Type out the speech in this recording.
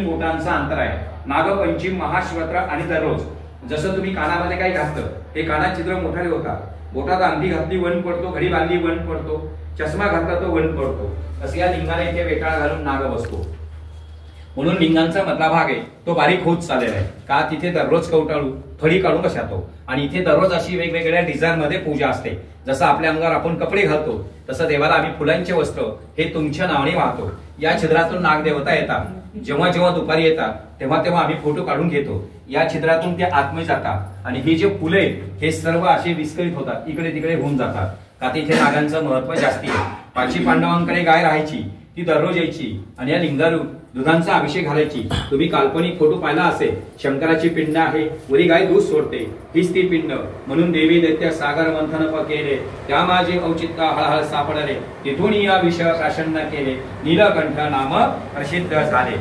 बोटांचं अंतर आहे। नागपंचमी, महाशिवरात्र आणि दररोज जसं तुम्ही कानामध्ये काही घातलं हे कानात छिद्र मोठाले होतात, बोटात अंगठी घातली वन पडतो, घडी बांधली वन पडतो, चष्मा घातला तो वन पडतो, असं या लिंगाला इथे वेटाळ घालून नाग बसतो। म्हणून लिंगांचा मधला भाग आहे तो बारीक होत चाललेला आहे का तिथे दररोज कवटाळू फळी काढून बसतो आणि इथे दररोज अशी वेगवेगळ्या डिझाईन मध्ये पूजा असते। जसं आपल्या अंगावर आपण कपडे घालतो तसं देवाला आम्ही फुलांचे वस्त्र हे तुमच्या नावाने वाहतो। या छिद्रातून नागदेवता येतात, जेव्हा जेव्हा दुपारी येतात तेव्हा तेव्हा आम्ही फोटो काढून घेतो। या छिद्रातून ते आतमध्ये जातात आणि ही जे फुले हे सर्व असे विस्कळीत होतात, इकडे तिकडे होऊन जातात का तिथे नागांचं महत्व जास्ती आहे। पाची पांडवांकडे गाय राहायची, ती दररोज यायची आणि या लिंगारू दुधांचा अभिषेक घालायची। तुम्ही काल्पनिक फोटो पाहिला असेल, शंकराची पिंड आहे, वरी गाय दूध सोडते, हीच ती पिंड। म्हणून देवी दैत्य सागर मंथन केले, त्या माझे औचित्य हळहळ सापडले, तिथून या विषय प्राशन केले, नीलकंठ नाम प्रसिद्ध झाले।